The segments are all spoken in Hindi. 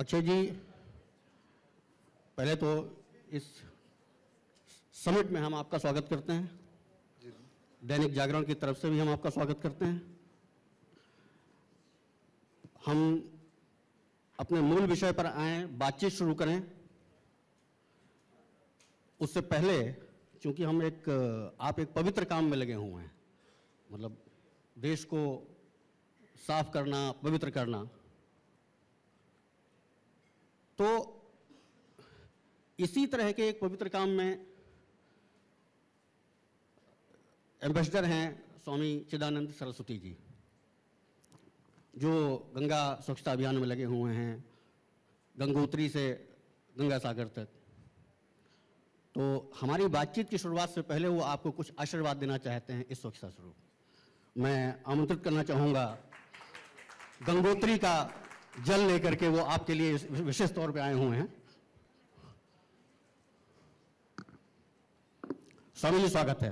अक्षय जी, पहले तो इस समिट में हम आपका स्वागत करते हैं। दैनिक जागरण की तरफ से भी हम आपका स्वागत करते हैं। हम अपने मूल विषय पर आए, बातचीत शुरू करें। उससे पहले चूंकि आप एक पवित्र काम में लगे हुए हैं, मतलब देश को साफ करना, पवित्र करना, तो इसी तरह के एक पवित्र काम में एम्बेसडर हैं स्वामी चिदानंद सरस्वती जी, जो गंगा स्वच्छता अभियान में लगे हुए हैं, गंगोत्री से गंगा सागर तक। तो हमारी बातचीत की शुरुआत से पहले वो आपको कुछ आशीर्वाद देना चाहते हैं इस स्वच्छता स्वरूप। मैं आमंत्रित करना चाहूँगा, गंगोत्री का जल लेकर के वो आपके लिए विशेष तौर पे आए हुए हैं। स्वामी जी, स्वागत है।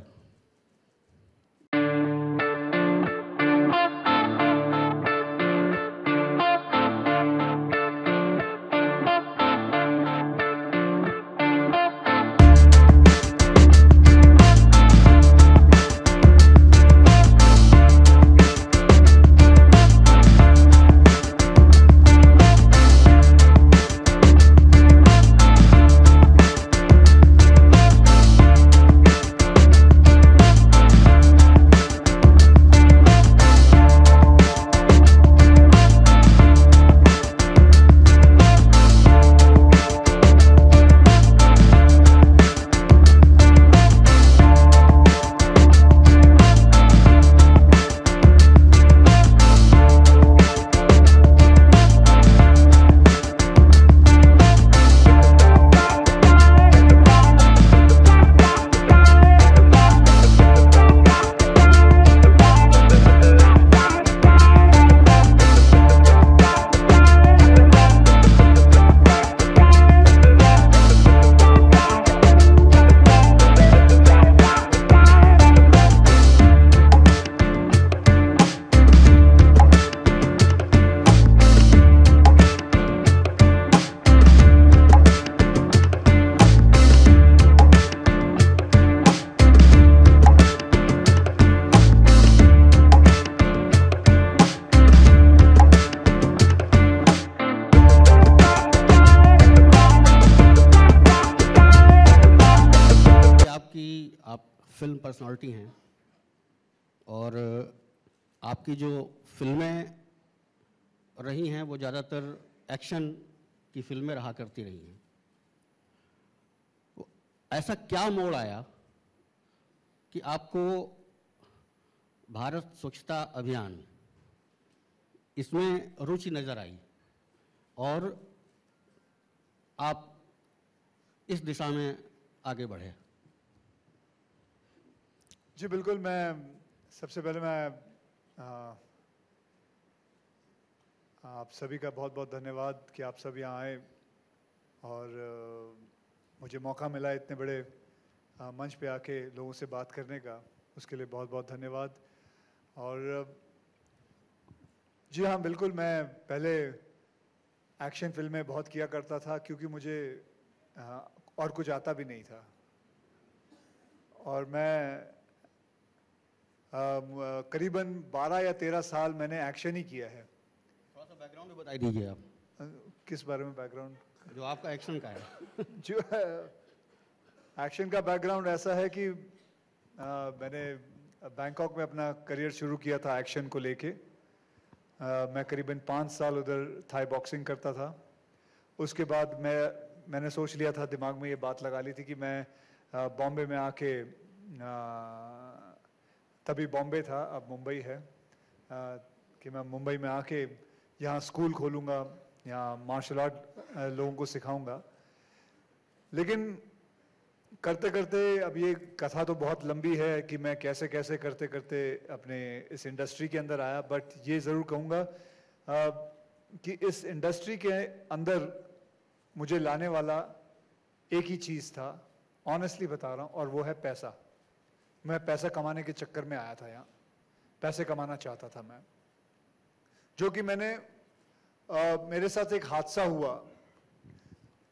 आप फिल्म पर्सनालिटी हैं और आपकी जो फिल्में रही हैं वो ज़्यादातर एक्शन की फिल्में रहा करती रही हैं। तो ऐसा क्या मोड़ आया कि आपको भारत स्वच्छता अभियान इसमें रुचि नज़र आई और आप इस दिशा में आगे बढ़े? जी बिल्कुल। सबसे पहले आप सभी का बहुत बहुत धन्यवाद कि आप सब यहाँ आए और मुझे मौका मिला इतने बड़े मंच पे आके लोगों से बात करने का, उसके लिए बहुत बहुत धन्यवाद। और जी हाँ, बिल्कुल, मैं पहले एक्शन फिल्में बहुत किया करता था क्योंकि मुझे और कुछ आता भी नहीं था और मैं करीबन 12 या 13 साल मैंने एक्शन ही किया है। थोड़ा सा बैकग्राउंड बता दीजिए आप। किस बारे में बैकग्राउंड? जो आपका एक्शन का है। जो एक्शन का बैकग्राउंड ऐसा है कि मैंने बैंकॉक में अपना करियर शुरू किया था एक्शन को लेके। मैं करीबन 5 साल उधर थाई बॉक्सिंग करता था। उसके बाद मैंने सोच लिया था, दिमाग में ये बात लगा ली थी कि मैं बॉम्बे में आके, तभी बॉम्बे था, अब मुंबई है, कि मैं मुंबई में आके यहाँ स्कूल खोलूँगा, यहाँ मार्शल आर्ट लोगों को सिखाऊंगा। लेकिन करते करते अब ये कथा तो बहुत लंबी है कि मैं कैसे कैसे करते करते अपने इस इंडस्ट्री के अंदर आया। बट ये ज़रूर कहूँगा कि इस इंडस्ट्री के अंदर मुझे लाने वाला एक ही चीज़ था, ऑनेस्टली बता रहा हूँ, और वो है पैसा। मैं पैसा कमाने के चक्कर में आया था यहाँ, पैसे कमाना चाहता था मैं, जो कि मैंने मेरे साथ एक हादसा हुआ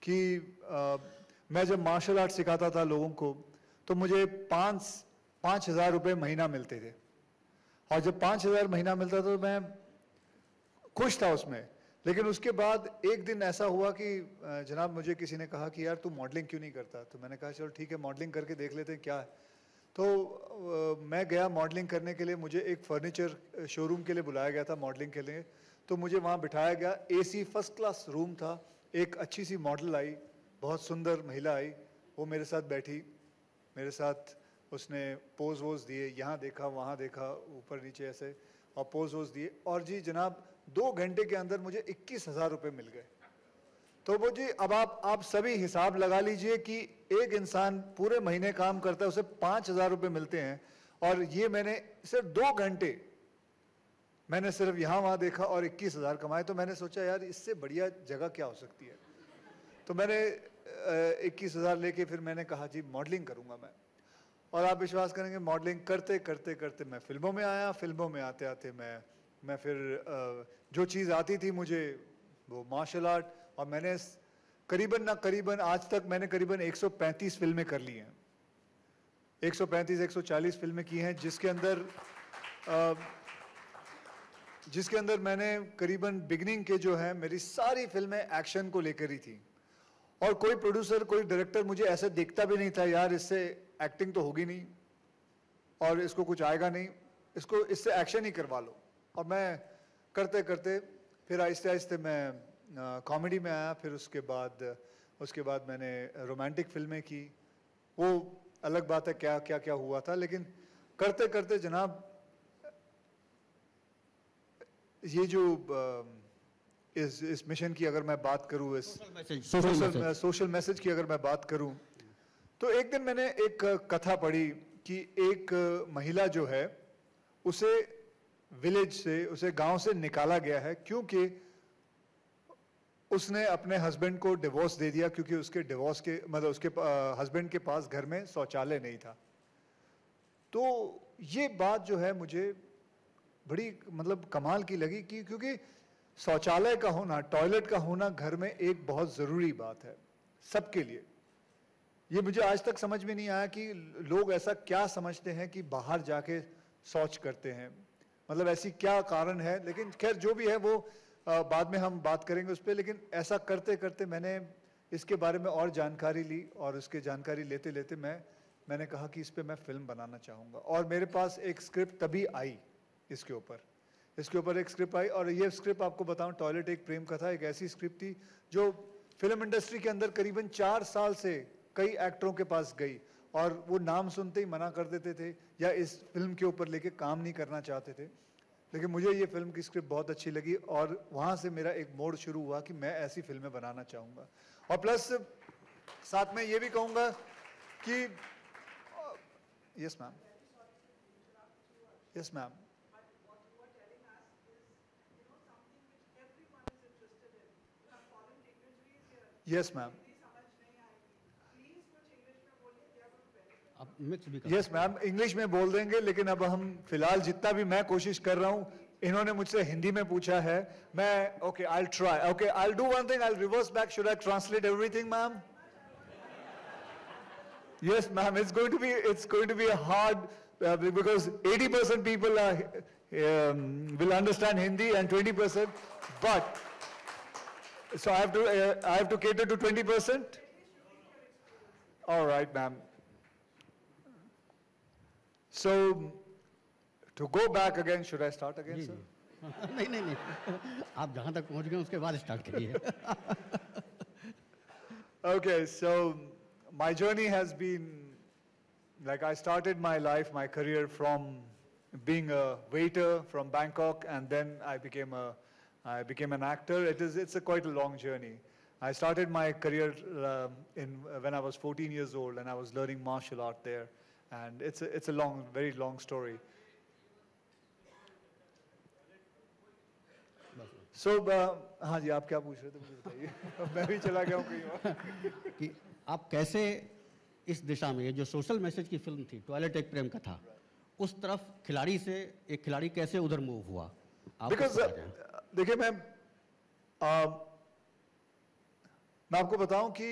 कि मैं जब मार्शल आर्ट सिखाता था लोगों को तो मुझे 5,000 रुपये महीना मिलते थे, और जब 5,000 महीना मिलता था तो मैं खुश था उसमें। लेकिन उसके बाद एक दिन ऐसा हुआ कि जनाब मुझे किसी ने कहा कि यार तू मॉडलिंग क्यों नहीं करता, तो मैंने कहा चलो ठीक है मॉडलिंग करके देख लेते हैं क्या है। तो मैं गया मॉडलिंग करने के लिए, मुझे एक फर्नीचर शोरूम के लिए बुलाया गया था मॉडलिंग के लिए। तो मुझे वहाँ बिठाया गया, AC फर्स्ट क्लास रूम था, एक अच्छी सी मॉडल आई, बहुत सुंदर महिला आई, वो मेरे साथ बैठी, मेरे साथ उसने पोज वोज दिए, यहाँ देखा वहाँ देखा ऊपर नीचे ऐसे, और पोज वोज दिए, और जी जनाब 2 घंटे के अंदर मुझे 21,000 रुपये मिल गए। तो वो जी अब आप सभी हिसाब लगा लीजिए कि एक इंसान पूरे महीने काम करता है, उसे 5,000 रुपये मिलते हैं, और ये मैंने सिर्फ 2 घंटे मैंने सिर्फ यहाँ वहाँ देखा और 21,000 कमाए। तो मैंने सोचा यार इससे बढ़िया जगह क्या हो सकती है। तो मैंने 21,000 लेके फिर मैंने कहा जी मॉडलिंग करूँगा मैं। और आप विश्वास करेंगे मॉडलिंग करते करते करते मैं फिल्मों में आया, फिल्मों में आते आते मैं फिर जो चीज़ आती थी मुझे वो मार्शल आर्ट, और मैंने करीबन आज तक मैंने करीबन 135 फिल्में कर ली हैं, 140 फिल्में की हैं, जिसके अंदर मैंने करीबन बिगनिंग के जो है मेरी सारी फिल्में एक्शन को लेकर ही थी। और कोई प्रोड्यूसर कोई डायरेक्टर मुझे ऐसे देखता भी नहीं था यार इससे एक्टिंग तो होगी नहीं और इसको कुछ आएगा नहीं, इससे एक्शन ही करवा लो। और मैं करते करते फिर आहिस्ते आहिस्ते मैं कॉमेडी में आया, फिर उसके बाद मैंने रोमांटिक फिल्में की। वो अलग बात है क्या क्या क्या हुआ था, लेकिन करते करते जनाब ये जो इस मिशन की अगर मैं बात करूं, इस सोशल मैसेज की अगर मैं बात करूं, तो एक दिन मैंने एक कथा पढ़ी कि एक महिला जो है उसे विलेज से, उसे गांव से निकाला गया है क्योंकि उसने अपने हस्बैंड को डिवोर्स दे दिया, क्योंकि उसके डिवोर्स के मतलब उसके हस्बैंड के पास घर में शौचालय नहीं था। तो ये बात जो है मुझे बड़ी मतलब कमाल की लगी कि क्योंकि शौचालय का होना, टॉयलेट का होना घर में एक बहुत ज़रूरी बात है सबके लिए। ये मुझे आज तक समझ में नहीं आया कि लोग ऐसा क्या समझते हैं कि बाहर जाके शौच करते हैं, मतलब ऐसी क्या कारण है। लेकिन खैर जो भी है वो बाद में हम बात करेंगे उस पर। लेकिन ऐसा करते करते मैंने इसके बारे में और जानकारी ली, और उसके जानकारी लेते लेते मैंने कहा कि इस पर मैं फिल्म बनाना चाहूँगा। और मेरे पास एक स्क्रिप्ट तभी आई इसके ऊपर एक स्क्रिप्ट आई। और ये स्क्रिप्ट आपको बताऊं, टॉयलेट एक प्रेम कथा एक ऐसी स्क्रिप्ट थी जो फिल्म इंडस्ट्री के अंदर करीबन 4 साल से कई एक्टरों के पास गई, और वो नाम सुनते ही मना कर देते थे या इस फिल्म के ऊपर लेके काम नहीं करना चाहते थे। लेकिन मुझे ये फिल्म की स्क्रिप्ट बहुत अच्छी लगी, और वहाँ से मेरा एक मोड़ शुरू हुआ कि मैं ऐसी फिल्में बनाना चाहूँगा। और प्लस साथ में ये भी कहूँगा कि yes ma'am, yes ma'am, yes ma'am, आप मिक्स भी यस मैम, इंग्लिश में बोल देंगे। लेकिन अब हम फिलहाल जितना भी मैं कोशिश कर रहा हूँ, इन्होंने मुझसे हिंदी में पूछा है, मैं okay I will try, okay I will do one thing, I will reverse back, should I translate everything ma'am? Yes ma'am, it's going to be a hard because 80% people will understand Hindi and 20%, but so I have to cater to 20%. All right ma'am. So to go back again, should I start again sir? नहीं आप जहाँ तक पहुँच गए उसके बाद स्टार्ट करिए। Okay, so my journey has been, like I started my life, my career from being a waiter from Bangkok, and then I became an actor. It's a quite a long journey. I started my career when I was 14 years old, and I was learning martial art there, and it's a long, very long story. So हाँ जी, आप क्या पूछ रहे थे मुझे बताइए। मैं भी चला गया हूँ कहीं और। कि आप कैसे इस दिशा में, ये जो सोशल मैसेज की फिल्म थी टॉयलेट एक प्रेम कथा, उस तरफ खिलाड़ी से एक खिलाड़ी कैसे उधर मूव हुआ? बिकॉज देखिए, मैं मैं आपको बताऊं कि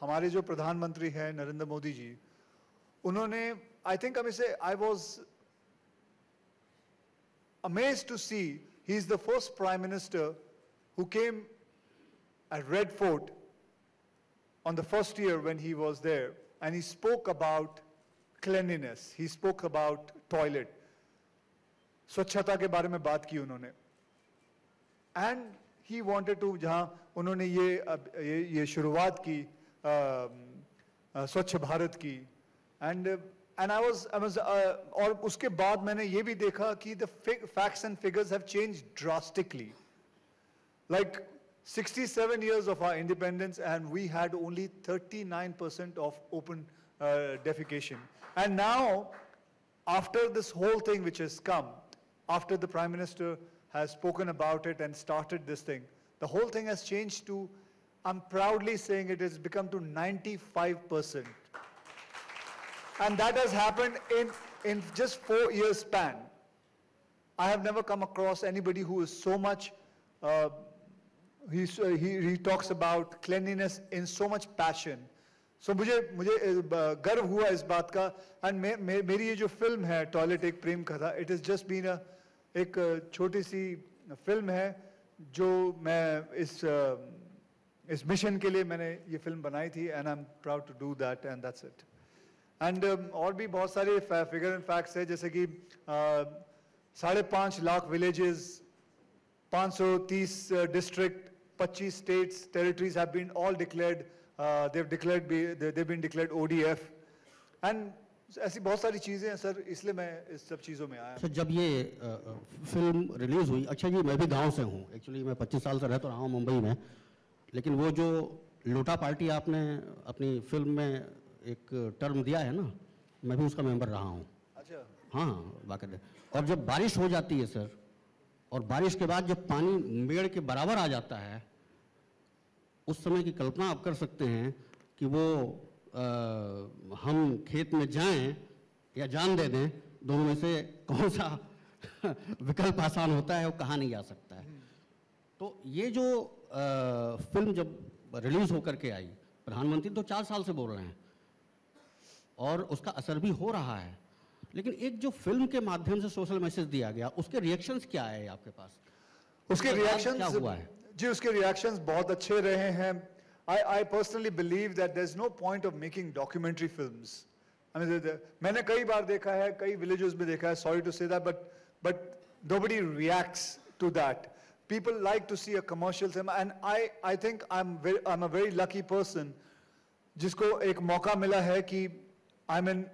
हमारे जो प्रधानमंत्री हैं नरेंद्र मोदी जी, उन्होंने I was amazed to see he is the first prime minister who came at Red Fort on the first year when he was there, and he spoke about cleanliness, he spoke about toilet, स्वच्छता के बारे में बात की उन्होंने, and he wanted to, जहां उन्होंने ये शुरुआत की स्वच्छ भारत की, and I was और उसके बाद मैंने ये भी देखा कि the facts and figures have changed drastically. Like 67 years of our independence and we had only 39% of open defecation. And now, after this whole thing which has come, after the Prime Minister has spoken about it and started this thing, the whole thing has changed to, I'm proudly saying it has become to 95%. And that has happened in just 4 years span. I have never come across anybody who is so much, he talks about cleanliness in so much passion. So मुझे गर्व हुआ इस बात का, and मेरी ये जो फिल्म है टॉयलेट एक प्रेम कथा, it has just been एक छोटी सी फिल्म है जो मैं इस मिशन के लिए मैंने ये फिल्म बनाई थी, and I'm proud to do that, and that's it. And और भी बहुत सारे फिगर एंड फैक्ट्स है, जैसे कि 5.5 lakh villages, 530 district, 25 states, territories have been all declared, they've been declared ODF, and ऐसी बहुत सारी चीजें हैं सर, इसलिए मैं इस सब चीजों में आया। सर जब ये फिल्म रिलीज हुई, अच्छा जी मैं भी गांव से हूँ, एक्चुअली मैं 25 साल से रहता रहा हूँ मुंबई में, लेकिन वो जो लोटा पार्टी आपने अपनी फिल्म में एक टर्म दिया है ना, मैं भी उसका मेंबर रहा हूँ। अच्छा। हाँ बाकायदा। और जब बारिश हो जाती है सर, और बारिश के बाद जब पानी मेड़ के बराबर आ जाता है, उस समय की कल्पना आप कर सकते हैं कि वो हम खेत में जाएं या जान दे दें, दोनों में से कौन सा विकल्प आसान होता है, वो कहा नहीं जा सकता है। तो ये जो फिल्म जब रिलीज होकर के आई, प्रधानमंत्री तो 4 साल से बोल रहे हैं और उसका असर भी हो रहा है, लेकिन एक जो फिल्म के माध्यम से सोशल मैसेज दिया गया, उसके रिएक्शंस क्या है आपके पास? उसके रिएक्शंस क्या हुआ है? जी उसके रिएक्शंस बहुत अच्छे रहे हैं। I personally believe that there's no point of making documentary films. I mean, मैंने कई बार देखा है, कई villages में देखा है, sorry to say that, but nobody reacts to that. People like to see a commercial cinema, and I think I'm a very lucky person जिसको एक मौका मिला है कि I'm in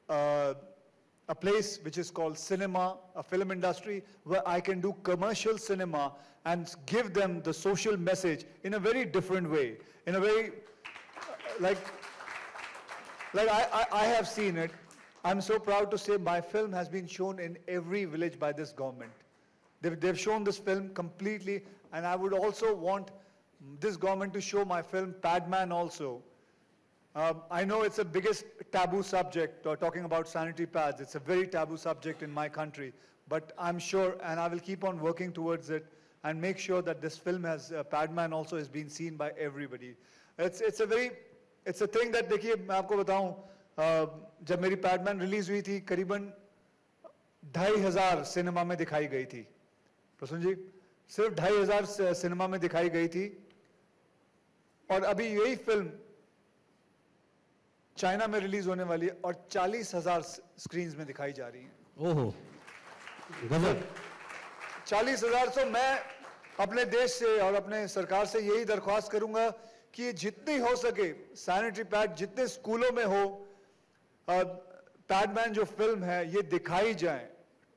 a place which is called cinema, a film industry, where I can do commercial cinema and give them the social message in a very different way, in a very, like I have seen it. I'm so proud to say my film has been shown in every village by this government. They've shown this film completely, and I would also want this government to show my film Padman also. I know it's the biggest taboo subject, talking about sanitary pads. It's a very taboo subject in my country, but I'm sure, and I will keep on working towards it and make sure that this film has, Padman also has been seen by everybody. It's a thing that, देखिए मैं आपको बताऊं, जब मेरी Padman रिलीज हुई थी, करीबन 2,500 सिनेमा में दिखाई गई थी। प्रसून जी, सिर्फ 2,500 सिनेमा में दिखाई गई थी, और अभी यही फिल्म चाइना में रिलीज होने वाली है और 40,000 स्क्रीन्स में दिखाई जा रही है। ओहो, गजब। 40,000। तो मैं अपने देश से और अपने सरकार से यही दरख्वास्त करूंगा कि जितनी हो सके सैनिटरी पैड जितने स्कूलों में हो, पैडमैन जो फिल्म है ये दिखाई जाए।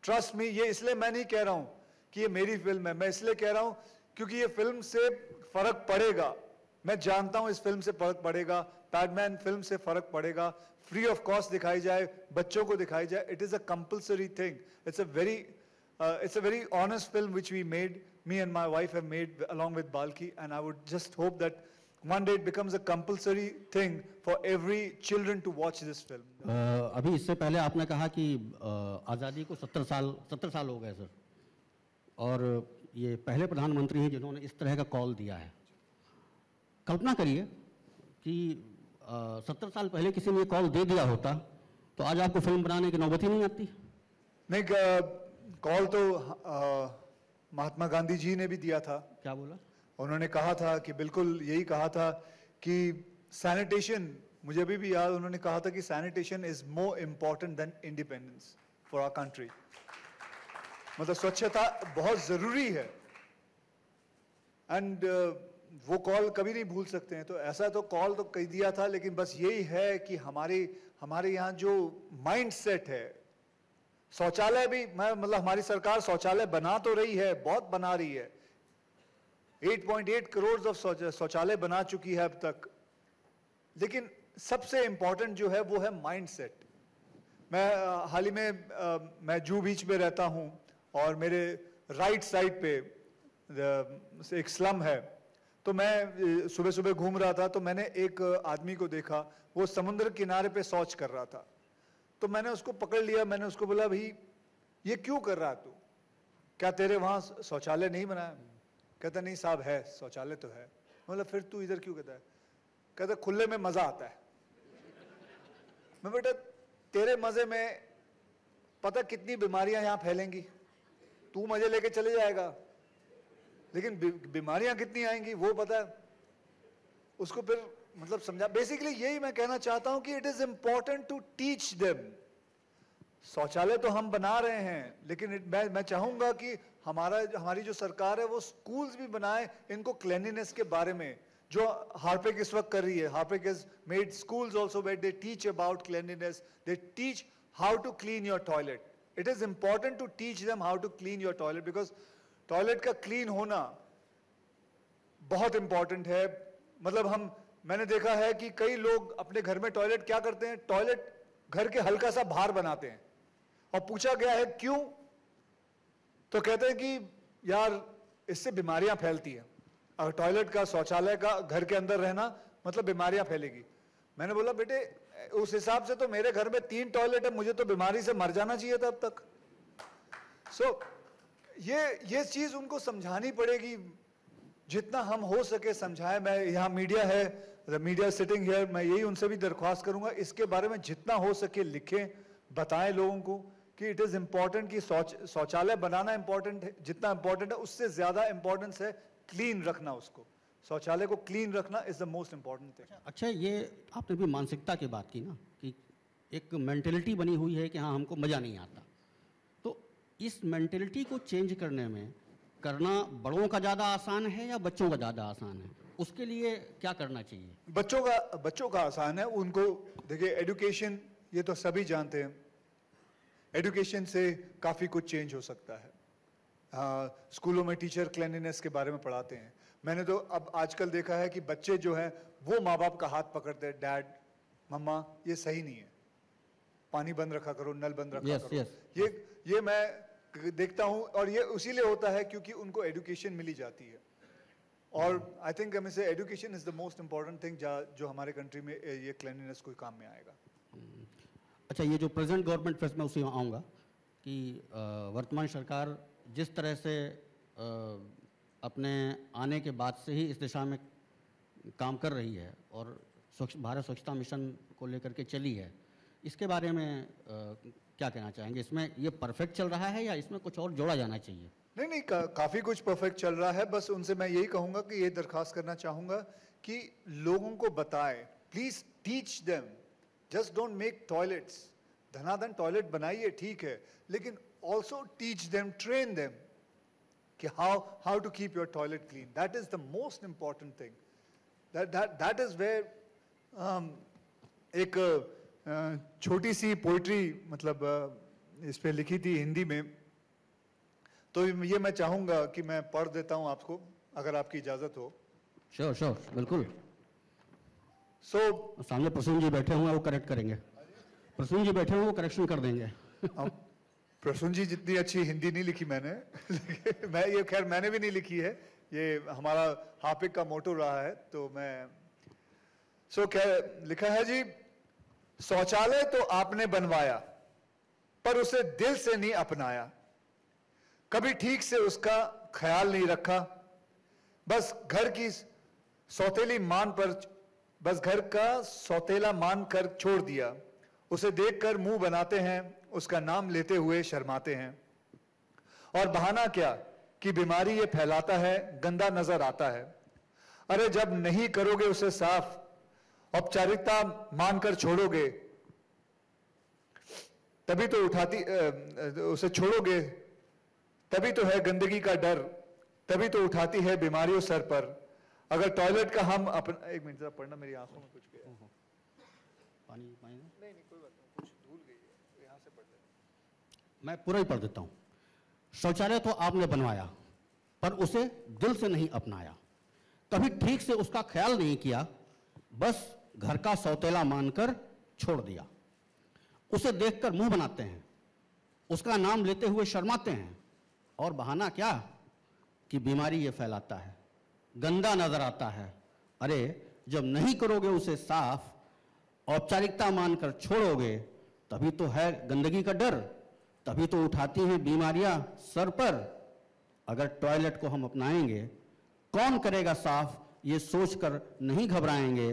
ट्रस्ट मी, ये इसलिए मैं नहीं कह रहा हूं कि ये मेरी फिल्म है, मैं इसलिए कह रहा हूं क्योंकि ये फिल्म से फर्क पड़ेगा। मैं जानता हूं इस फिल्म से फर्क पड़ेगा, पैडमैन फिल्म से फर्क पड़ेगा। फ्री ऑफ कॉस्ट दिखाई जाए, बच्चों को दिखाई जाए। It is a compulsory thing. It's a very honest film which we made, me and my wife have made along with Balki, and I would just hope that one day it becomes a compulsory thing for every children to watch this film. अभी इससे पहले आपने कहा कि आज़ादी को 70 साल हो गए सर, और ये पहले प्रधानमंत्री हैं जिन्होंने इस तरह का कॉल दिया है। कल्पना करिए कि 70 साल पहले किसी ने कॉल दे दिया होता तो आज आपको फिल्म बनाने की नौबत ही नहीं आती। नहीं, कॉल तो महात्मा गांधी जी ने भी दिया था। क्या बोला? उन्होंने कहा था कि बिल्कुल यही कहा था कि सैनिटेशन, मुझे अभी भी याद, उन्होंने कहा था कि sanitation is more important than independence for our country. मतलब स्वच्छता बहुत जरूरी है। एंड वो कॉल कभी नहीं भूल सकते हैं। तो ऐसा तो कॉल तो कह दिया था, लेकिन बस यही है कि हमारे यहाँ जो माइंड सेट है, शौचालय भी मतलब हमारी सरकार शौचालय बना तो रही है, बहुत बना रही है, 8.8 करोड़ शौचालय बना चुकी है अब तक, लेकिन सबसे इंपॉर्टेंट जो है वो है माइंड सेट। मैं हाल ही में मैं जूहू बीच में रहता हूं और मेरे राइट साइड पे एक स्लम है। तो मैं सुबह सुबह घूम रहा था, तो मैंने एक आदमी को देखा, वो समुद्र किनारे पे शौच कर रहा था। तो मैंने उसको पकड़ लिया, मैंने उसको बोला, भाई ये क्यों कर रहा है तू? क्या तेरे वहां शौचालय नहीं बनाया? कहता नहीं साहब है, शौचालय तो है। मतलब फिर तू इधर क्यों कहता है? कहता खुले में मजा आता है। मैं बेटा तेरे मजे में पता कितनी बीमारियां यहां फैलेंगी, तू मजे लेके चले जाएगा, लेकिन बीमारियां कितनी आएंगी वो पता है उसको। फिर मतलब समझा, बेसिकली यही मैं कहना चाहता हूं कि it is important to teach them. शौचालय तो हम बना रहे हैं, लेकिन मैं चाहूंगा कि हमारी जो सरकार है वो स्कूल्स भी बनाए इनको क्लीनलीनेस के बारे में, जो हार्पिक इस वक्त कर रही है। Harpic has made schools also where they teach about cleanliness, they teach how to clean your toilet. It is important to teach them how to clean your toilet, because toilet का क्लीन होना बहुत इंपॉर्टेंट है। मतलब मैंने देखा है कि कई लोग अपने घर में टॉयलेट क्या करते हैं, टॉयलेट घर के हल्का सा बाहर बनाते हैं, और पूछा गया है क्यों, तो कहते हैं कि यार इससे बीमारियां फैलती हैं। अगर टॉयलेट का, शौचालय का घर के अंदर रहना मतलब बीमारियां फैलेगी। मैंने बोला बेटे उस हिसाब से तो मेरे घर में 3 टॉयलेट है, मुझे तो बीमारी से मर जाना चाहिए था अब तक। सो ये चीज उनको समझानी पड़ेगी, जितना हम हो सके समझाएं। मैं यहाँ मीडिया है, द मीडिया सिटिंग हियर, मैं यही उनसे भी दरख्वास्त करूंगा इसके बारे में जितना हो सके लिखें, बताएं लोगों को कि इट इज इंपॉर्टेंट कि शौचालय बनाना इंपॉर्टेंट है, जितना इंपॉर्टेंट है उससे ज्यादा इंपॉर्टेंस है क्लीन रखना उसको। शौचालय को क्लीन रखना is the most important thing. अच्छा, ये आपने भी मानसिकता की बात की ना, कि एक मेंटेलिटी बनी हुई है कि हाँ हमको मज़ा नहीं आता। तो इस मेंटेलिटी को चेंज करना बड़ों का ज़्यादा आसान है या बच्चों का ज़्यादा आसान है? उसके लिए क्या करना चाहिए? बच्चों का आसान है। उनको देखिए, एजुकेशन, ये तो सभी जानते हैं, एजुकेशन से काफ़ी कुछ चेंज हो सकता है। स्कूलों में टीचर क्लीनलीनेस के बारे में पढ़ाते हैं। मैंने तो अब आजकल देखा है कि बच्चे जो हैं वो माँ बाप का हाथ पकड़ते हैं, डैड मम्मा ये सही नहीं है, पानी बंद रखा करो, नल बंद रखा करो। ये मैं देखता हूँ, और ये उसीलिए होता है क्योंकि उनको एजुकेशन मिली जाती है। और आई थिंक हमें से education is the most important thing जो हमारे कंट्री में ये क्लीनलीनेस कोई काम में आएगा। अच्छा, ये जो प्रेजेंट गवर्नमेंट फेस में उसी में आऊँगा कि वर्तमान सरकार जिस तरह से अपने आने के बाद से ही इस दिशा में काम कर रही है और भारत स्वच्छता मिशन को लेकर के चली है, इसके बारे में क्या कहना चाहेंगे? इसमें ये परफेक्ट चल रहा है या इसमें कुछ और जोड़ा जाना चाहिए? नहीं, काफ़ी कुछ परफेक्ट चल रहा है। बस उनसे मैं यही कहूँगा कि ये दरख्वास्त करना चाहूँगा कि लोगों को बताएं, please teach them, just don't make toilets. धनाधन टॉयलेट बनाइए ठीक है, लेकिन also teach them, train them कि how to keep your toilet clean. That is the most important thing. That is where एक छोटी सी पोइट्री मतलब इस पे लिखी थी हिंदी में, तो ये मैं चाहूंगा कि मैं पढ़ देता हूं आपको, अगर आपकी इजाजत हो। श्योर, बिल्कुल। सामने प्रसून जी बैठे हुए हैं, वो करेक्ट करेंगे। प्रसून जी बैठे हुए वो करेक्शन कर देंगे। प्रसून जी जितनी अच्छी हिंदी नहीं लिखी मैंने मैं ये खैर मैंने भी नहीं लिखी है, ये हमारा हार्पिक का मोटो रहा है। तो मैं क्या लिखा है जी, शौचालय तो आपने बनवाया पर उसे दिल से नहीं अपनाया, कभी ठीक से उसका ख्याल नहीं रखा, बस घर की सौतेली मान पर, बस घर का सौतेला मान कर छोड़ दिया। उसे देखकर मुंह बनाते हैं, उसका नाम लेते हुए शर्माते हैं। और बहाना क्या कि बीमारी ये फैलाता है, गंदा नजर आता है। अरे जब नहीं करोगे उसे साफ, औपचारिकता मानकर छोड़ोगे, तभी तो उसे छोड़ोगे, तभी तो है गंदगी का डर, तभी तो उठाती है बीमारियों सर पर। अगर टॉयलेट का हम अपना, एक मिनट जरा पढ़ना, मेरी आंखों में कुछ गया। पानी पानी नहीं कोई बात नहीं, कुछ धूल गई है, यहाँ से पढ़ लेते। मैं पूरा ही पढ़ देता हूं। शौचालय तो आपने बनवाया, पर उसे दिल से नहीं अपनाया, कभी ठीक से उसका ख्याल नहीं किया, बस घर का सौतेला मानकर छोड़ दिया। उसे देखकर मुंह बनाते हैं, उसका नाम लेते हुए शर्माते हैं। और बहाना क्या कि बीमारी ये फैलाता है, गंदा नजर आता है। अरे जब नहीं करोगे उसे साफ, औपचारिकता मानकर छोड़ोगे, तभी तो है गंदगी का डर, तभी तो उठाती हैं बीमारियां सर पर। अगर टॉयलेट को हम अपनाएंगे, कौन करेगा साफ, ये सोचकर नहीं घबराएंगे।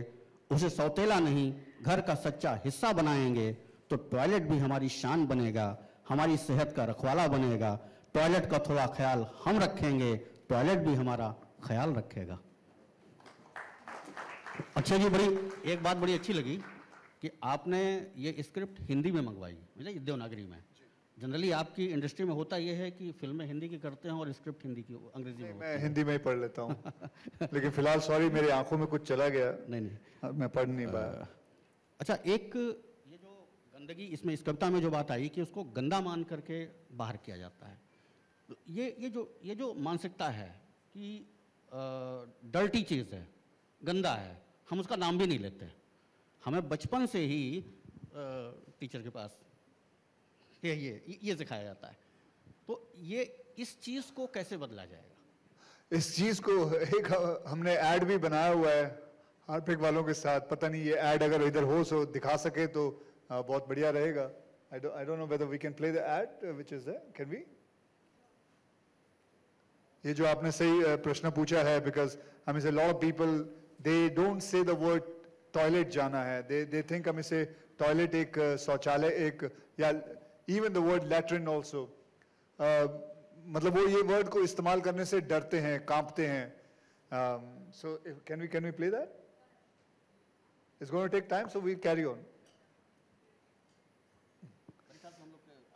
उसे सौतेला नहीं, घर का सच्चा हिस्सा बनाएंगे, तो टॉयलेट भी हमारी शान बनेगा, हमारी सेहत का रखवाला बनेगा। टॉयलेट का थोड़ा ख्याल हम रखेंगे, टॉयलेट भी हमारा ख्याल रखेगा। अच्छा जी, एक बात बड़ी अच्छी लगी कि आपने ये स्क्रिप्ट हिंदी में मंगवाई, मतलब देवनागरी में। जनरली आपकी इंडस्ट्री में होता यह है कि फिल्में हिंदी की करते हैं और स्क्रिप्ट हिंदी की, अंग्रेजी में। मैं हिंदी में ही पढ़ लेता हूँ लेकिन फिलहाल सॉरी, मेरी आंखों में कुछ चला गया। नहीं मैं पढ़ नहीं पाया। अच्छा, एक ये जो गंदगी, इसमें इस कविता में जो बात आई कि उसको गंदा मान करके बाहर किया जाता है, तो ये जो मानसिकता है कि डर्टी चीज़ है, गंदा है, हम उसका नाम भी नहीं लेते। हमें बचपन से ही टीचर के पास ये सिखाया जाता है। तो ये इस चीज़ को कैसे बदला जाएगा? इस चीज़ को एक हमने ऐड भी बनाया हुआ है हार्पिक वालों के साथ। पता नहीं ये ऐड अगर इधर हो सो दिखा सके तो बहुत बढ़िया रहेगा। I don't know whether we can play the ad which is there. Can we? ये जो आपने सही प्रश्न पूछा है, because I mean a lot of people they don't say the word toilet जाना है, they think हमें से toilet एक शौचालय एक, या even the word latrine also, मतलब वो ये word को इस्तेमाल करने से डरते हैं, कांपते हैं। So can we play that? It's going to take time, so we'll carry on.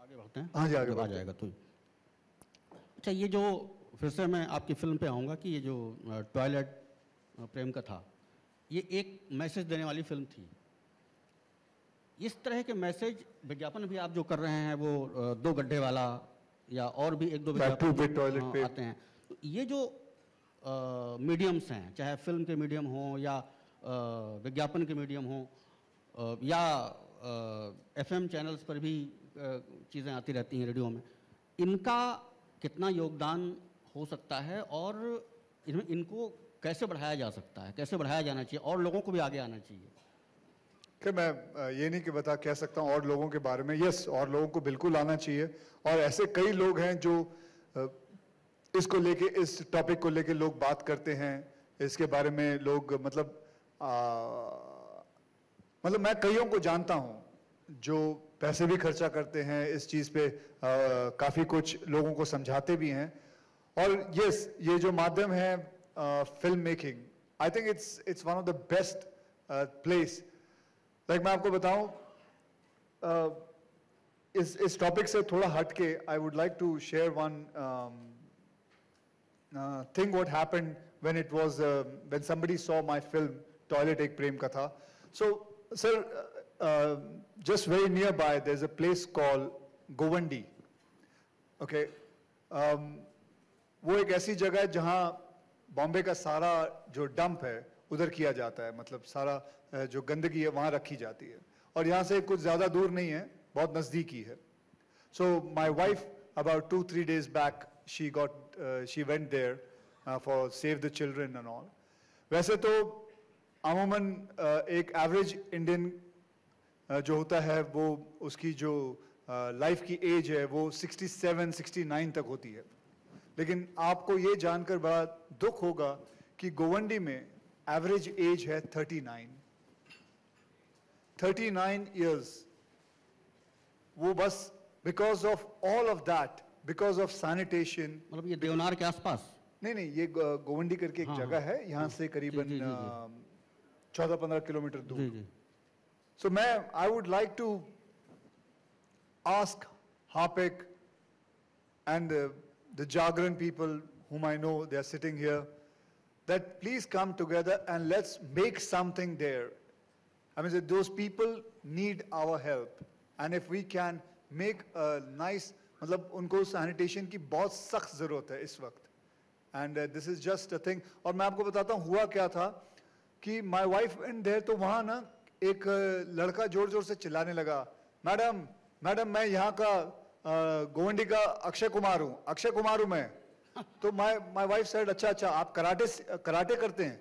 आगे बढ़ते हैं। हाँ जी, आगे आ जाएगा तो। अच्छा, ये जो फिर से मैं आपकी फिल्म पे आऊँगा कि ये जो टॉयलेट प्रेम कथा, ये एक मैसेज देने वाली फिल्म थी। इस तरह के मैसेज विज्ञापन भी आप जो कर रहे हैं, वो 2 गड्ढे वाला या और भी 1-2 विज्ञापन आते हैं, तो ये जो मीडियम्स हैं, चाहे फिल्म के मीडियम हो या विज्ञापन के मीडियम हो या FM चैनल्स पर भी चीज़ें आती रहती हैं, रेडियो में, इनका कितना योगदान हो सकता है और इनको कैसे बढ़ाया जा सकता है, कैसे बढ़ाया जाना चाहिए और लोगों को भी आगे आना चाहिए? कि मैं ये नहीं कि कह सकता हूँ और लोगों के बारे में। यस, और लोगों को बिल्कुल आना चाहिए, और ऐसे कई लोग हैं जो इसको लेके, इस टॉपिक को लेके लोग बात करते हैं, इसके बारे में लोग मतलब मैं कईयों को जानता हूँ जो पैसे भी खर्चा करते हैं इस चीज़ पे, काफ़ी कुछ लोगों को समझाते भी हैं। और यस, ये जो माध्यम है film making, I think it's one of the best place. Like मैं आपको बताऊं, इस टॉपिक से थोड़ा हट के I would like to share one thing what happened when somebody saw my film Toilet एक प्रेम कथा. So sir, just very nearby there's a place called Govandi. Okay, वो एक ऐसी जगह है जहां बॉम्बे का सारा जो डंप है उधर किया जाता है, मतलब सारा जो गंदगी है वहां रखी जाती है, और यहाँ से कुछ ज्यादा दूर नहीं है, बहुत नजदीक ही है. So my wife about 2-3 days back she went there for Save the Children and all. वैसे तो अमूमन एक एवरेज इंडियन जो होता है वो उसकी जो लाइफ की एज है वो 67-69 तक होती है. लेकिन आपको ये जानकर बड़ा दुख होगा कि गोवंडी में एवरेज एज है 39 इयर्स। वो बस because of all of that, because of sanitation. मतलब ये देवनार के आसपास? नहीं, ये गोवंडी करके एक जगह है, यहाँ से करीबन 14-15 किलोमीटर दूर। So I would like to ask Harpik and the Jagran people whom I know, they are sitting here, that please come together and let's make something there. I mean, those people need our help, and if we can make a nice, मतलब उनको sanitation की बहुत सख्त ज़रूरत है इस वक्त, and this is just a thing. और मैं आपको बताता हूँ हुआ क्या था कि my wife went there, तो वहाँ ना एक लड़का जोर जोर से चिल्लाने लगा, मैडम मैं यहाँ का गोवंडी का अक्षय कुमार हूँ मैं। तो my wife said, अच्छा आप कराटे करते हैं?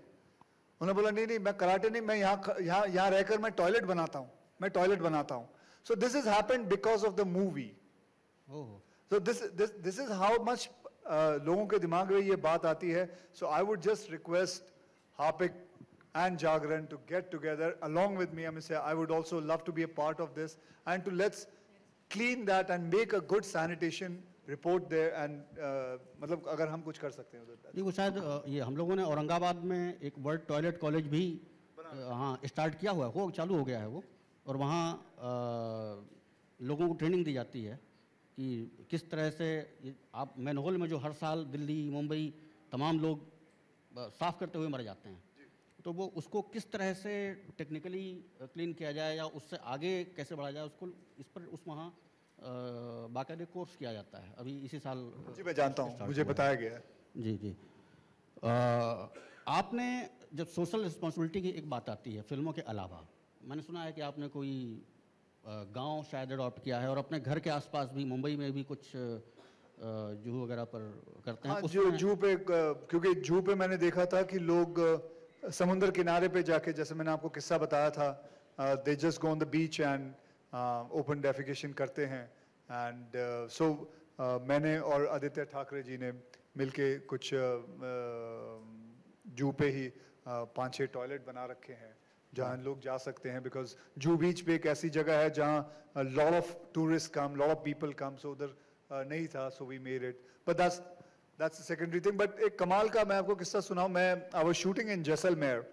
उन्होंने बोला नहीं मैं कराटे नहीं, मैं यहाँ रहकर मैं टॉयलेट बनाता हूँ। So this has happened because of the movie. So this is how much लोगों के दिमाग में ये बात आती है. So I would just request Harpik and Jagran to get together along with me. I would also love to be a part of this, and to let's clean that and make a good sanitation report there. And मतलब अगर हम कुछ कर सकते हैं उधर। देखो शायद ये हम लोगों ने औरंगाबाद में एक वर्ल्ड टॉयलेट कॉलेज भी हाँ स्टार्ट किया हुआ है, वो चालू हो गया है वो, और वहाँ लोगों को ट्रेनिंग दी जाती है कि किस तरह से आप मैनहोल में जो हर साल दिल्ली मुंबई तमाम लोग साफ़ करते हुए मर जाते हैं, तो वो उसको किस तरह से टेक्निकली क्लीन किया जाए या उससे आगे कैसे बढ़ा जाए, उसको इस पर उस वहाँ बाकायदे कोर्स किया जाता है। अभी इसी साल जी मैं जानता हूँ, मुझे बताया गया है। जी आपने जब सोशल रिस्पॉन्सिबिलिटी की एक बात आती है फिल्मों के अलावा, मैंने सुना है कि आपने कोई गांव शायद अडॉप्ट किया है और अपने घर के आसपास भी मुंबई में भी कुछ जूहू वगैरह पर करते हैं। हाँ, जूहू पे, क्योंकि जूहू पे मैंने देखा था कि लोग समुद्र किनारे पे जाके, जैसे मैंने आपको किस्सा बताया था, they just go on the beach and open defecation करते हैं। एंड सो मैंने और आदित्य ठाकरे जी ने मिलके कुछ जूहू पे ही 5-6 टॉयलेट बना रखे हैं जहाँ लोग जा सकते हैं, बिकॉज जूहू बीच पे एक ऐसी जगह है जहाँ lot of tourist come, lot of people come, so उधर नहीं था, so we made it, but that's the secondary thing. But एक कमाल का मैं आपको किस्सा सुनाऊं। I was shooting in Jaisalmer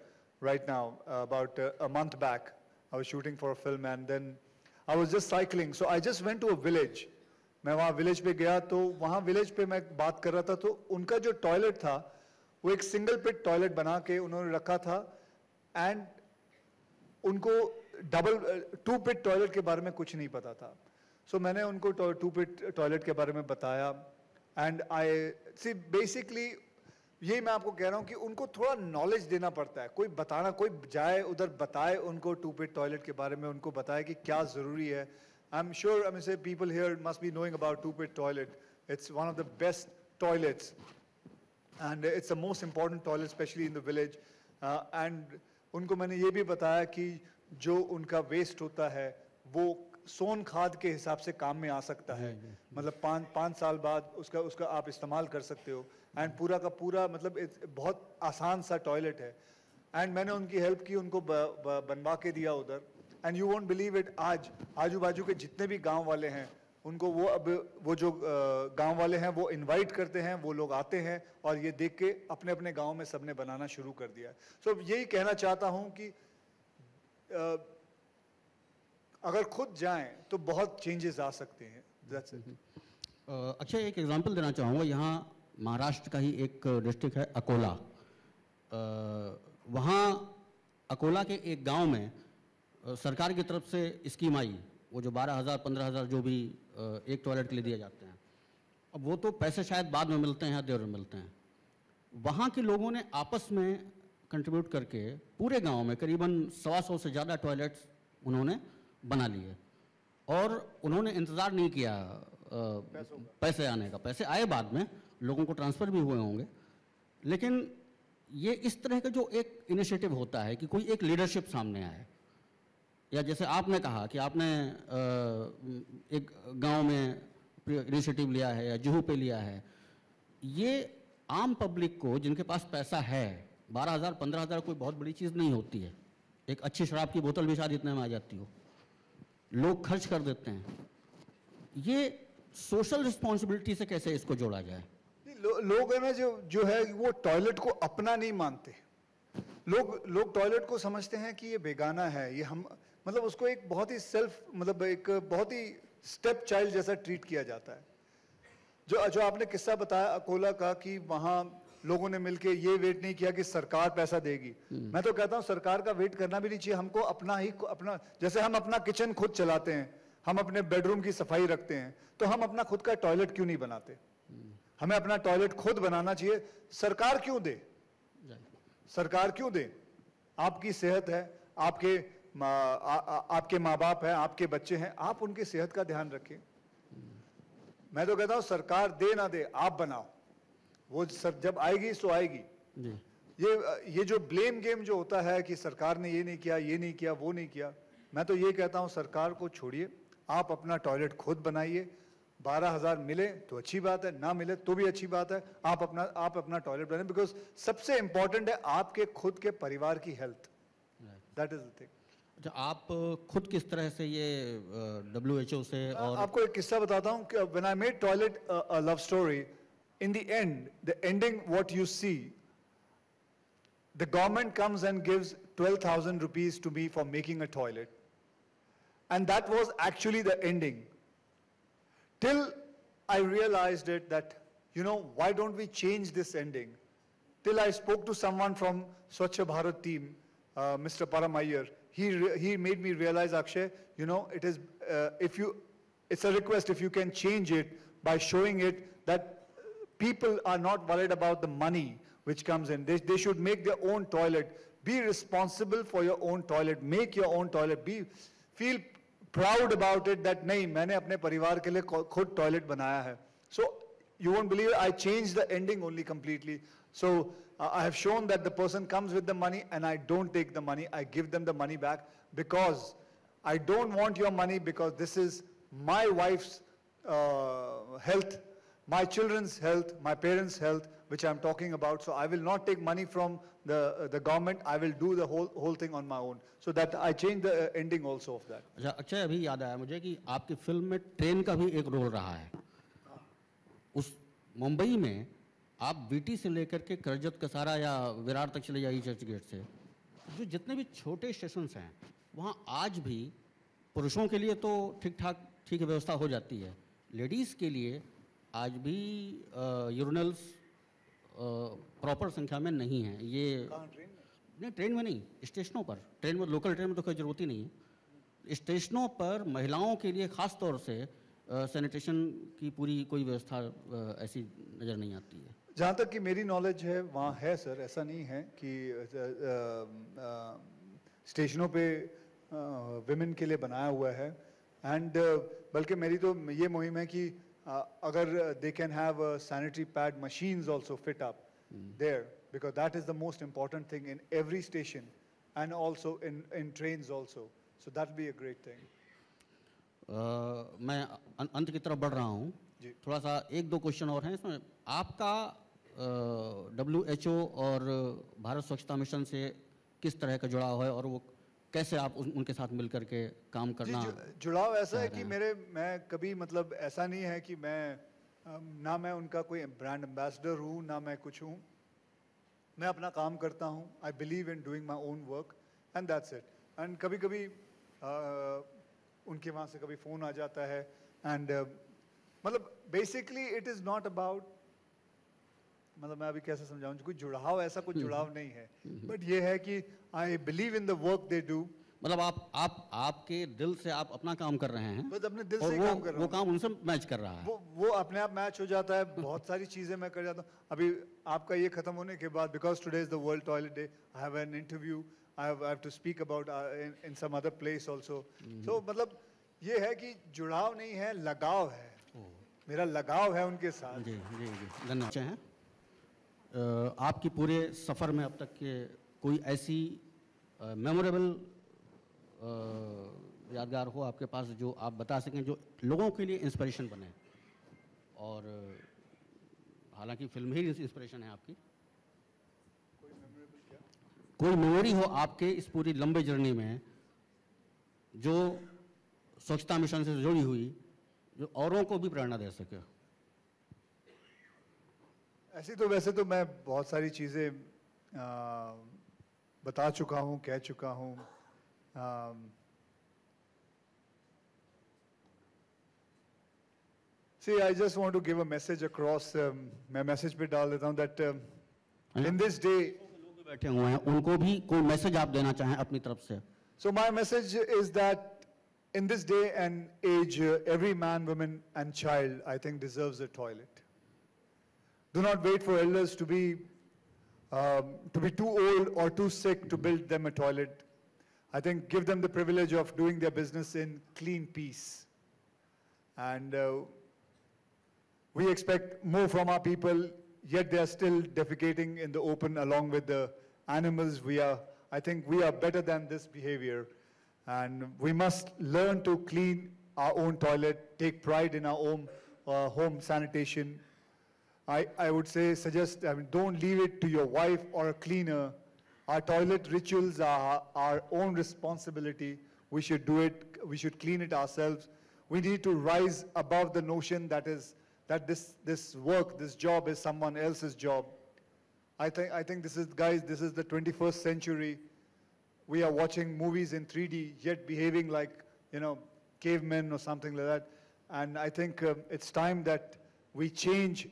right now, about a month back. I was shooting for a film and then I was just cycling, so I just went to a village. मैं वहाँ village पे गया, तो वहाँ village पे मैं बात कर रहा था, तो उनका जो टॉयलेट था वो एक सिंगल पिट टॉयलेट बना के उन्होंने रखा था, एंड उनको 2 पिट टॉयलेट के बारे में कुछ नहीं पता था। सो मैंने उनको 2 पिट टॉयलेट के बारे में बताया, एंड आई सी बेसिकली यही मैं आपको कह रहा हूँ कि उनको थोड़ा नॉलेज देना पड़ता है। कोई जाए उधर बताए उनको 2 पिट टॉयलेट के बारे में, उनको बताए कि क्या ज़रूरी है। I am sure, I mean say people here must be knowing about 2 pit toilet. It's one of the best toilets and it's the most important toilet specially in the village. And उनको मैंने ये भी बताया कि जो उनका वेस्ट होता है वो सोन खाद के हिसाब से काम में आ सकता है, मतलब 5 साल बाद उसका आप इस्तेमाल कर सकते हो। एंड पूरा का पूरा मतलब बहुत आसान सा टॉयलेट है। एंड मैंने उनकी हेल्प की, उनको बनवा के दिया उधर। And you won't believe it, आज आजू बाजू के जितने भी गांव वाले हैं उनको वो जो गांव वाले हैं वो इनवाइट करते हैं, वो लोग आते हैं और ये देख के अपने अपने गांव में सबने बनाना शुरू कर दिया। सो यही कहना चाहता हूँ कि अगर खुद जाएं तो बहुत चेंजेस आ सकते हैं। That's it. अच्छा, एक एग्जांपल देना चाहूँगा। यहाँ महाराष्ट्र का ही एक डिस्ट्रिक्ट है अकोला। वहाँ अकोला के एक गांव में सरकार की तरफ से स्कीम आई, वो जो 12,000-15,000 जो भी एक टॉयलेट के लिए दिए जाते हैं, अब वो तो पैसे शायद बाद में मिलते हैं या देर में मिलते हैं। वहाँ के लोगों ने आपस में कंट्रीब्यूट करके पूरे गांव में करीबन 125 से ज़्यादा टॉयलेट्स उन्होंने बना लिए, और उन्होंने इंतज़ार नहीं किया पैसे आने का। पैसे आए बाद में, लोगों को ट्रांसफ़र भी हुए होंगे, लेकिन ये इस तरह का जो एक इनिशिएटिव होता है कि कोई एक लीडरशिप सामने आए, या जैसे आपने कहा कि आपने एक गांव में इनिशिएटिव लिया है या जुहू पे लिया है, ये आम पब्लिक को जिनके पास पैसा है, 12,000 15,000 कोई बहुत बड़ी चीज़ नहीं होती है। एक अच्छी शराब की बोतल भी शायद इतने में आ जाती हो, लोग खर्च कर देते हैं। ये सोशल रिस्पॉन्सिबिलिटी से कैसे इसको जोड़ा जाए? लोग है ना जो है वो टॉयलेट को अपना नहीं मानते। लोग टॉयलेट को समझते हैं कि ये बेगाना है, ये हम मतलब उसको एक बहुत ही मतलब एक बहुत ही स्टेप चाइल्ड जैसा ट्रीट किया जाता है। जो आपने किस्सा बताया अकोला का कि वहां लोगों ने मिलके ये वेट नहीं किया कि सरकार पैसा देगी। मैं तो कहता हूं सरकार का वेट करना भी नहीं चाहिए, हमको अपना जैसे हम अपना किचन खुद चलाते हैं, हम अपने बेडरूम की सफाई रखते हैं, तो हम अपना खुद का टॉयलेट क्यों नहीं बनाते? हमें अपना टॉयलेट खुद बनाना चाहिए। सरकार क्यों दे? सरकार क्यों दे? आपकी सेहत है, आपके माँ बाप है, आपके बच्चे हैं, आप उनकी सेहत का ध्यान रखें। मैं तो कहता हूं सरकार दे ना दे, आप बनाओ, वो जब आएगी सो आएगी। ये जो ब्लेम गेम जो होता है कि सरकार ने ये नहीं किया, ये नहीं किया, वो नहीं किया, मैं तो ये कहता हूं सरकार को छोड़िए, आप अपना टॉयलेट खुद बनाइए। 12,000 मिले तो अच्छी बात है, ना मिले तो भी अच्छी बात है, आप अपना टॉयलेट बनाइए, बिकॉज सबसे इंपॉर्टेंट है आपके खुद के परिवार की health. That is the thing. अच्छा, आप खुद किस तरह से ये WHO से और आपको एक किस्सा बताता हूं कि when I made Toilet a love story, in the end the ending what you see, the government comes and gives 12,000 rupees to me for making a toilet, and that was actually the ending. Till I realized it that, you know, why don't we change this ending? Till I spoke to someone from Swachh Bharat team, Mr. Param Iyer. He made me realize, Akshay, you know, it's a request if you can change it by showing it that people are not worried about the money which comes in. They should make their own toilet. Be responsible for your own toilet. Make your own toilet. Feel proud about it that नहीं, मैंने अपने परिवार के लिए खुद टॉयलेट बनाया है. So you won't believe it, I changed the ending only completely. So I have shown that the person comes with the money and I don't take the money, I give them the money back, because I don't want your money, because this is my wife's health, my children's health, my parents' health, which I'm talking about. So I will not take money from the government, I will do the whole thing on my own. So that I changed the ending also of that. अच्छा, अक्षय, अभी याद आया मुझे कि आपकी फिल्म में ट्रेन का भी एक रोल रहा है। उस मुंबई में आप बीटी से लेकर के करजत कसारा या विरार तक चले जाइए चर्च गेट से, जो जितने भी छोटे स्टेशंस हैं वहाँ आज भी पुरुषों के लिए तो ठीक व्यवस्था हो जाती है, लेडीज़ के लिए आज भी यूरिनल्स प्रॉपर संख्या में नहीं है। ये नहीं, ट्रेन में नहीं, स्टेशनों पर, ट्रेन में, लोकल ट्रेन में तो कोई ज़रूरत ही नहीं है। स्टेशनों पर महिलाओं के लिए ख़ास तौर से सैनिटेशन की पूरी कोई व्यवस्था ऐसी नज़र नहीं आती है। जहाँ तक कि मेरी नॉलेज है वहाँ है सर, ऐसा नहीं है कि स्टेशनों पे विमेन के लिए बनाया हुआ है। एंड बल्कि मेरी तो ये मुहिम है कि अगर they can have sanitary pad machines also fit up there, because that is the most important thing in every station and also in trains also. So that would be a great thing. मैं अंत की तरफ बढ़ रहा हूँ, थोड़ा सा एक दो क्वेश्चन और हैं इसमें। आपका WHO और भारत स्वच्छता मिशन से किस तरह का जुड़ाव है और वो कैसे आप उनके साथ मिलकर के काम करना? जुड़ाव ऐसा है कि मैं कभी मतलब ऐसा नहीं है कि ना मैं उनका कोई ब्रांड एम्बेसडर हूँ, ना मैं कुछ हूँ। मैं अपना काम करता हूँ, I believe in doing my own work and that's it. And कभी कभी उनके वहाँ से कभी फ़ोन आ जाता है एंड मतलब basically it is not about, मतलब मैं अभी कैसे समझाऊँ, कोई जुड़ाव, ऐसा कुछ जुड़ाव नहीं है, बट ये है कि I believe in the work they do. मतलब आपके दिल से आप अपना काम कर रहे हैं, बस अपने दिल से ही काम कर रहा हूँ, वो काम उनसे मैच कर रहा है, वो अपने आप मैच हो जाता है। बहुत सारी चीज़ें मैं कर जाता हूँ। अभी आपका ये खत्म होने के बाद, because today is the world toilet day, I have an interview, I have to speak about in some other place also. So मतलब ये है कि जुड़ाव नहीं है, लगाव है, मेरा लगाव है उनके साथ। जी जी जी, धन्यवाद हैं। आपकी पूरे सफ़र में अब तक के कोई ऐसी मेमोरेबल यादगार हो आपके पास जो आप बता सकें, जो लोगों के लिए इंस्पिरेशन बने और हालांकि फिल्म ही इंस्पिरेशन है आपकी, कोई मेमोरी हो आपके इस पूरी लंबे जर्नी में जो स्वच्छता मिशन से जुड़ी हुई, जो औरों को भी प्रेरणा दे सके? ऐसी तो वैसे तो मैं बहुत सारी चीज़ें बता चुका हूँ, कह चुका हूँ। See, I just want to give a message across. मैं मैसेज पे डाल देता हूँ that in this day, लोग भी बैठे हुए हैं, उनको भी कोई मैसेज आप देना चाहें अपनी तरफ से? so my message is that in this day and age, every man, woman, and child, I think, deserves a toilet. Do not wait for elders to be too old or too sick to build them a toilet. I think give them the privilege of doing their business in clean peace. And we expect more from our people, yet they are still defecating in the open along with the animals. I think we are better than this behavior. And we must learn to clean our own toilet, take pride in our own home sanitation. I would say, don't leave it to your wife or a cleaner. Our toilet rituals are our own responsibility. We should do it, we should clean it ourselves. We need to rise above the notion that this work, this job is someone else's job. I think this is, guys, this is the 21st century. We are watching movies in 3D, yet behaving like, cavemen or something like that. And I think it's time that we change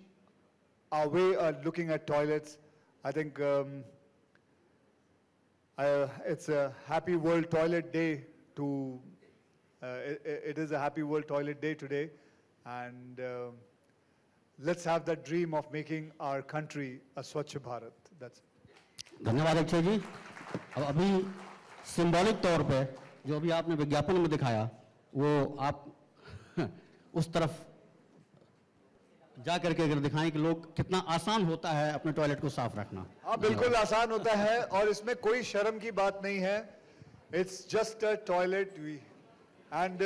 our way of looking at toilets. I think it's a Happy World Toilet Day it is a Happy World Toilet Day today. And let's have that dream of making our country a Swachh Bharat. That's it. धन्यवाद अक्षय जी। अब अभी सिंबॉलिक तौर पे जो अभी आपने विज्ञापन में दिखाया, वो आप उस तरफ जा करके अगर दिखाएं कि लोग कितना आसान होता है अपने टॉयलेट को साफ रखना। हाँ, बिल्कुल आसान होता है और इसमें कोई शर्म की बात नहीं है। It's just a toilet and